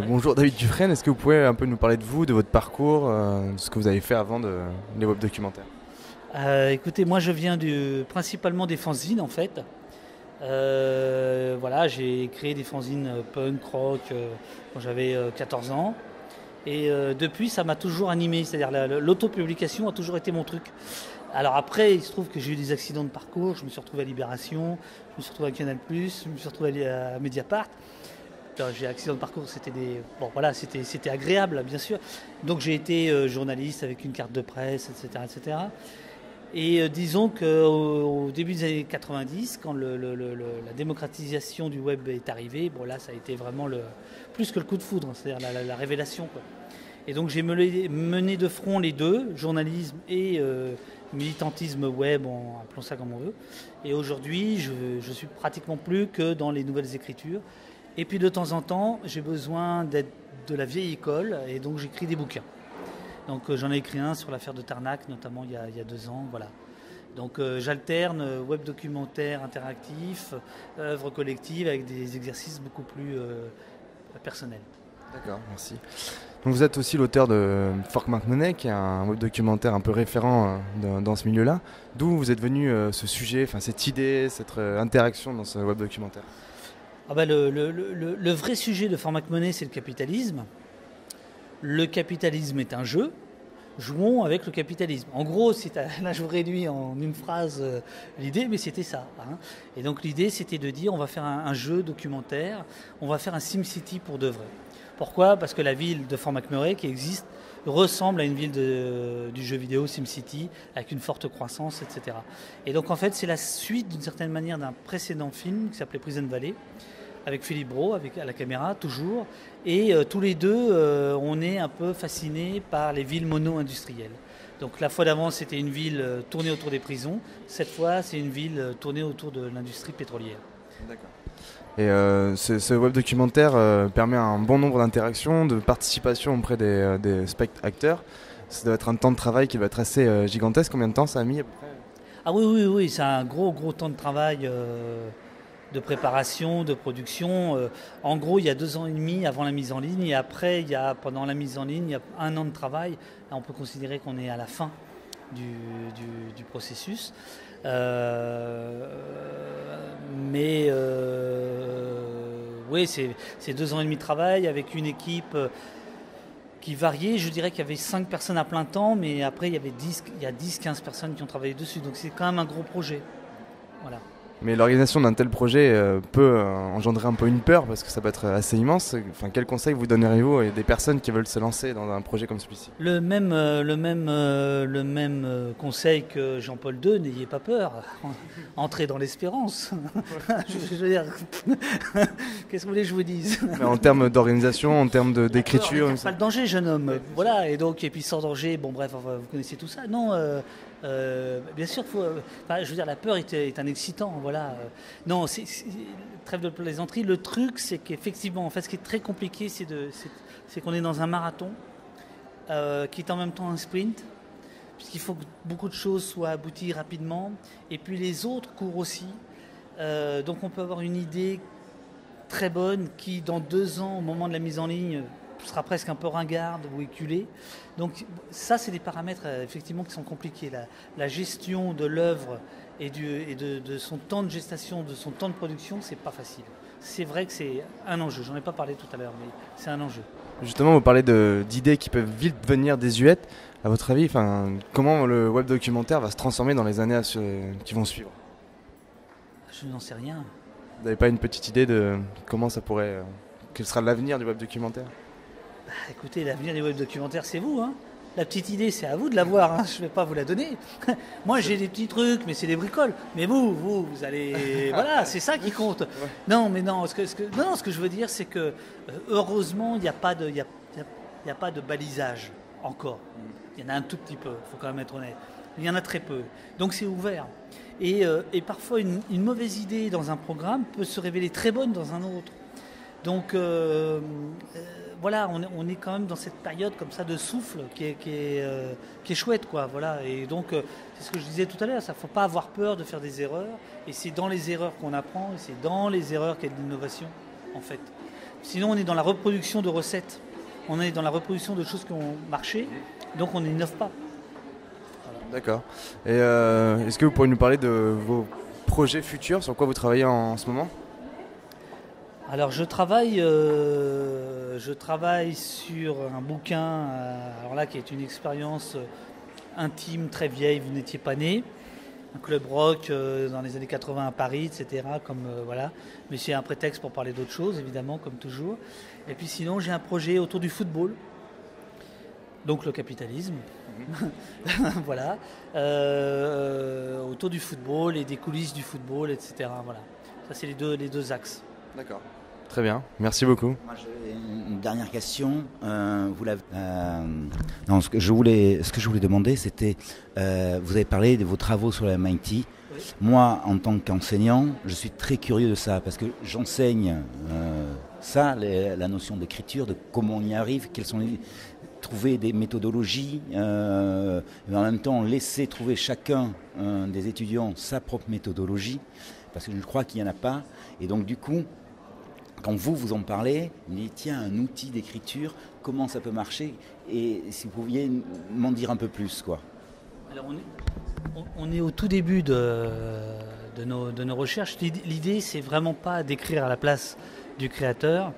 Bonjour David Dufresne, est-ce que vous pouvez un peu nous parler de vous, de votre parcours, de ce que vous avez fait avant les web documentaires? Écoutez, moi je viens principalement des fanzines en fait. Voilà, j'ai créé des fanzines punk, rock quand j'avais 14 ans. Et depuis, ça m'a toujours animé, c'est-à-dire l'autopublication a toujours été mon truc. Alors après, il se trouve que j'ai eu des accidents de parcours, je me suis retrouvé à Libération, je me suis retrouvé à Canal+, je me suis retrouvé à Mediapart. Alors, j'ai accident de parcours, c'était agréable, bien sûr. Donc j'ai été journaliste avec une carte de presse, etc., etc. Et disons qu'au début des années 90, quand la démocratisation du web est arrivée, bon là ça a été vraiment plus que le coup de foudre, c'est-à-dire la révélation, quoi. Et donc j'ai mené de front les deux, journalisme et militantisme web, appelons ça comme on veut. Et aujourd'hui, je suis pratiquement plus que dans les nouvelles écritures. Et puis de temps en temps, j'ai besoin d'être de la vieille école et donc j'écris des bouquins. Donc j'en ai écrit un sur l'affaire de Tarnac, notamment il y a 2 ans. Voilà. Donc j'alterne web documentaire interactif, œuvre collective avec des exercices beaucoup plus personnels. D'accord, merci. Donc vous êtes aussi l'auteur de Fork Money, qui est un web documentaire un peu référent dans ce milieu-là. D'où vous êtes venu ce sujet, cette idée, cette interaction dans ce web documentaire? Le vrai sujet de Fork Money, c'est le capitalisme. Le capitalisme est un jeu. Jouons avec le capitalisme. En gros, là je vous réduis en une phrase l'idée, mais c'était ça. Hein. Et donc l'idée, c'était de dire on va faire un jeu documentaire, on va faire un SimCity pour de vrai. Pourquoi ? Parce que la ville de Fort McMurray qui existe ressemble à une ville du jeu vidéo SimCity avec une forte croissance, etc. Et donc en fait, c'est la suite d'une certaine manière d'un précédent film qui s'appelait Prison Valley, avec Philippe Brault, à la caméra, toujours. Et tous les deux, on est un peu fascinés par les villes mono-industrielles. Donc la fois d'avant, c'était une ville tournée autour des prisons. Cette fois, c'est une ville tournée autour de l'industrie pétrolière. D'accord. Et ce web documentaire permet un bon nombre d'interactions, de participation auprès des spectateurs. Ça doit être un temps de travail qui va être assez gigantesque. Combien de temps ça a mis à peu près ? Ah oui, c'est un gros temps de travail de préparation, de production. En gros, il y a 2 ans et demi avant la mise en ligne et après, pendant la mise en ligne, il y a 1 an de travail. Là, on peut considérer qu'on est à la fin du processus. Oui, c'est 2 ans et demi de travail avec une équipe qui variait. Je dirais qu'il y avait 5 personnes à plein temps, mais après, il y a 10-15 personnes qui ont travaillé dessus. Donc, c'est quand même un gros projet. Voilà. Mais l'organisation d'un tel projet peut engendrer un peu une peur parce que ça peut être assez immense. Quel conseil vous donneriez-vous à des personnes qui veulent se lancer dans un projet comme celui-ci ? Le même conseil que Jean-Paul II, n'ayez pas peur, entrez dans l'espérance. Je veux dire, qu'est-ce que vous voulez que je vous dise ? Mais en termes d'organisation, en termes d'écriture... Pas le danger, jeune homme. Voilà, et puis sans danger, bon bref, vous connaissez tout ça. Non, bien sûr, je veux dire, la peur est un excitant, voilà. Non, trêve de plaisanterie. Le truc, c'est qu'effectivement, en fait, ce qui est très compliqué, c'est qu'on est dans un marathon qui est en même temps un sprint, puisqu'il faut que beaucoup de choses soient abouties rapidement, et puis les autres courent aussi. Donc on peut avoir une idée très bonne qui, dans 2 ans, au moment de la mise en ligne, sera presque un peu ringarde ou éculée. Donc ça, c'est des paramètres effectivement qui sont compliqués. La gestion de l'œuvre et de son temps de gestation, de son temps de production, c'est pas facile. C'est vrai que c'est un enjeu. J'en ai pas parlé tout à l'heure, mais c'est un enjeu. Justement, vous parlez d'idées qui peuvent vite devenir désuètes. À votre avis, comment le web documentaire va se transformer dans les années qui vont suivre ? Je n'en sais rien. Vous n'avez pas une petite idée de comment ça pourrait... quel sera l'avenir du web documentaire ? Écoutez, l'avenir du web documentaire, c'est vous. Hein. La petite idée, c'est à vous de l'avoir. Hein. Je ne vais pas vous la donner. Moi, j'ai des petits trucs, mais c'est des bricoles. Mais vous allez... Voilà, c'est ça qui compte. Ouais. Non, mais non. Ce que je veux dire, c'est que heureusement, il n'y a pas de balisage encore. Il y en a un tout petit peu, il faut quand même être honnête. Il y en a très peu. Donc, c'est ouvert. Et parfois, une mauvaise idée dans un programme peut se révéler très bonne dans un autre. Donc voilà, on est quand même dans cette période comme ça de souffle qui est chouette, quoi. Voilà. Et donc c'est ce que je disais tout à l'heure, ça faut pas avoir peur de faire des erreurs. Et c'est dans les erreurs qu'on apprend, et c'est dans les erreurs qu'il y a de l'innovation, en fait. Sinon, on est dans la reproduction de recettes, on est dans la reproduction de choses qui ont marché, donc on n'innove pas. Voilà. D'accord. Et est-ce que vous pourriez nous parler de vos projets futurs, sur quoi vous travaillez en ce moment ? Alors je travaille sur un bouquin, alors là qui est une expérience intime, très vieille, vous n'étiez pas né, un club rock dans les années 80 à Paris, etc. Voilà. Mais c'est un prétexte pour parler d'autres choses, évidemment, comme toujours. Et puis sinon j'ai un projet autour du football, donc le capitalisme, voilà, autour du football et des coulisses du football, etc. Voilà. Ça c'est les deux axes. D'accord. Très bien, merci beaucoup. Moi, j'ai une dernière question. Non, ce que je voulais demander, c'était, vous avez parlé de vos travaux sur la MIT. Oui. Moi, en tant qu'enseignant, je suis très curieux de ça, parce que j'enseigne la notion d'écriture, de comment on y arrive, trouver des méthodologies, mais en même temps laisser trouver chacun des étudiants sa propre méthodologie, parce que je crois qu'il n'y en a pas. Et donc du coup, quand vous en parlez, vous me dites, tiens, un outil d'écriture, comment ça peut marcher ? Et si vous pouviez m'en dire un peu plus, quoi. Alors on est au tout début de nos recherches. L'idée, c'est vraiment pas d'écrire à la place du créateur,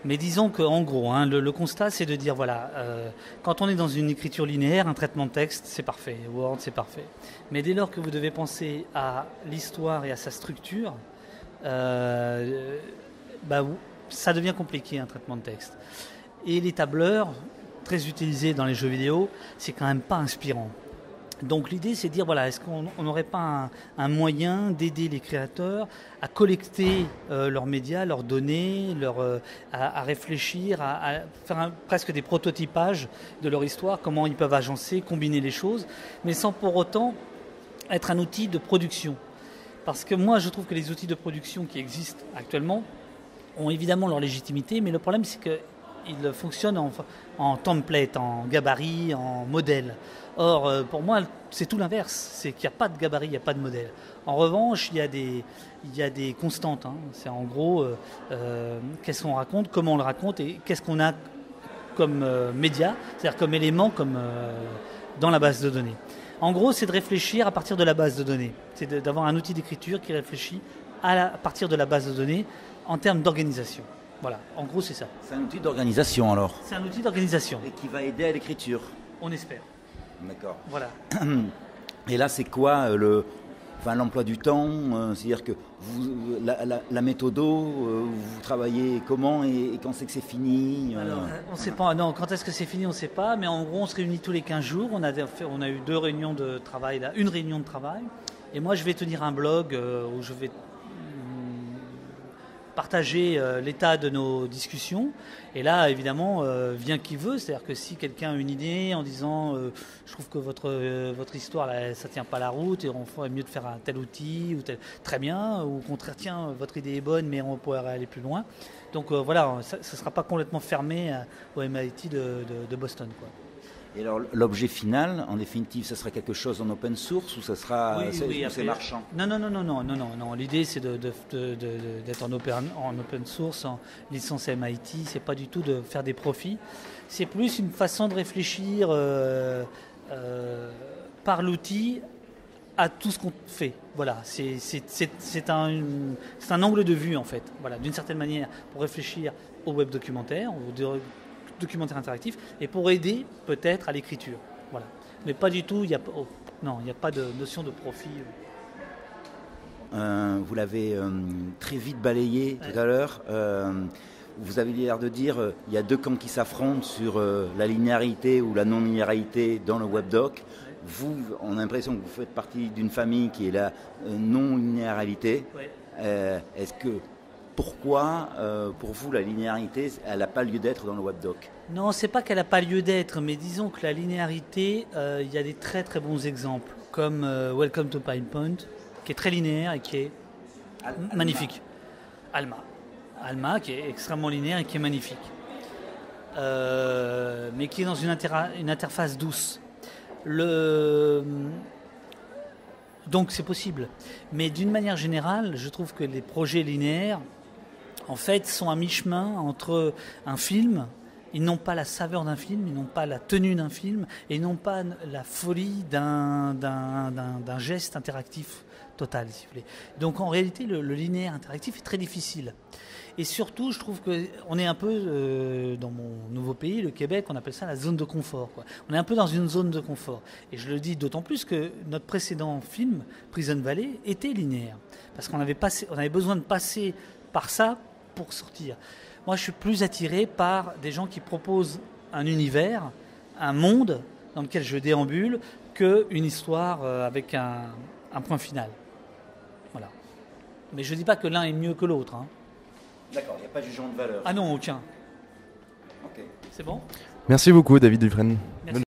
mais disons qu'en gros, le constat, c'est de dire, voilà, quand on est dans une écriture linéaire, un traitement de texte, c'est parfait, Word, c'est parfait. Mais dès lors que vous devez penser à l'histoire et à sa structure, ça devient compliqué, un traitement de texte. Et les tableurs, très utilisés dans les jeux vidéo, c'est quand même pas inspirant. Donc l'idée, c'est de dire, voilà, est-ce qu'on n'aurait pas un moyen d'aider les créateurs à collecter leurs médias, leurs données, à réfléchir, à faire presque des prototypages de leur histoire, comment ils peuvent agencer, combiner les choses, mais sans pour autant être un outil de production. Parce que moi, je trouve que les outils de production qui existent actuellement ont évidemment leur légitimité, mais le problème, c'est qu'ils fonctionnent en template, en gabarit, en modèle. Or, pour moi, c'est tout l'inverse. C'est qu'il n'y a pas de gabarit, il n'y a pas de modèle. En revanche, il y a des constantes. C'est en gros, qu'est-ce qu'on raconte, comment on le raconte et qu'est-ce qu'on a comme média, c'est-à-dire comme élément dans la base de données. En gros, c'est de réfléchir à partir de la base de données. C'est d'avoir un outil d'écriture qui réfléchit à partir de la base de données en termes d'organisation. Voilà, en gros, c'est ça. C'est un outil d'organisation, alors ? C'est un outil d'organisation. Et qui va aider à l'écriture ? On espère. D'accord. Voilà. Et là, c'est quoi l'emploi du temps, c'est-à-dire que la méthodo, vous travaillez comment et quand c'est que c'est fini Alors, on ne sait pas. Non, quand est-ce que c'est fini, on ne sait pas. Mais en gros, on se réunit tous les 15 jours. On a eu 2 réunions de travail, là, une réunion de travail. Et moi, je vais tenir un blog où je vais partager l'état de nos discussions. Et là, évidemment, vient qui veut. C'est-à-dire que si quelqu'un a une idée en disant je trouve que votre histoire, là, ça ne tient pas la route et on ferait mieux de faire un tel outil, ou tel, très bien. Ou au contraire, tiens, votre idée est bonne, mais on pourrait aller plus loin. Donc voilà, ça ne sera pas complètement fermé au MIT de Boston, quoi. Et alors, l'objet final, en définitive, ça sera quelque chose en open source ou ça sera c'est marchand ? Non. L'idée, c'est d'être en open source, en licence MIT. C'est pas du tout de faire des profits. C'est plus une façon de réfléchir par l'outil à tout ce qu'on fait. Voilà, c'est un angle de vue, en fait. Voilà, d'une certaine manière, pour réfléchir au web documentaire, documentaire interactif, et pour aider peut-être à l'écriture. Voilà. Mais pas du tout, il n'y a pas de notion de profit. Vous l'avez très vite balayé tout à l'heure. Vous avez l'air de dire il y a 2 camps qui s'affrontent sur la linéarité ou la non-linéarité dans le webdoc. Vous, on a l'impression que vous faites partie d'une famille qui est la non-linéarité. Pourquoi, pour vous, la linéarité, elle n'a pas lieu d'être dans le webdoc ? Non, c'est pas qu'elle n'a pas lieu d'être, mais disons que la linéarité, il y a des très très bons exemples, comme Welcome to PinePoint, qui est très linéaire et qui est magnifique. Alma. Alma, qui est extrêmement linéaire et qui est magnifique. Mais qui est dans une interface douce. Donc c'est possible. Mais d'une manière générale, je trouve que les projets linéaires, en fait, sont à mi-chemin entre un film. Ils n'ont pas la saveur d'un film, ils n'ont pas la tenue d'un film, et ils n'ont pas la folie d'un geste interactif total, si vous voulez. Donc en réalité, le linéaire interactif est très difficile. Et surtout, je trouve qu'on est un peu, dans mon nouveau pays, le Québec, on appelle ça la zone de confort, quoi. On est un peu dans une zone de confort. Et je le dis d'autant plus que notre précédent film, Prison Valley, était linéaire. Parce qu'on avait besoin de passer par ça pour sortir. Moi, je suis plus attiré par des gens qui proposent un univers, un monde dans lequel je déambule, qu'une histoire avec un point final. Voilà. Mais je ne dis pas que l'un est mieux que l'autre, hein. D'accord, il n'y a pas de jugement de valeur. Ah non, aucun. Ok. C'est bon ? Merci beaucoup, David Dufresne. Merci.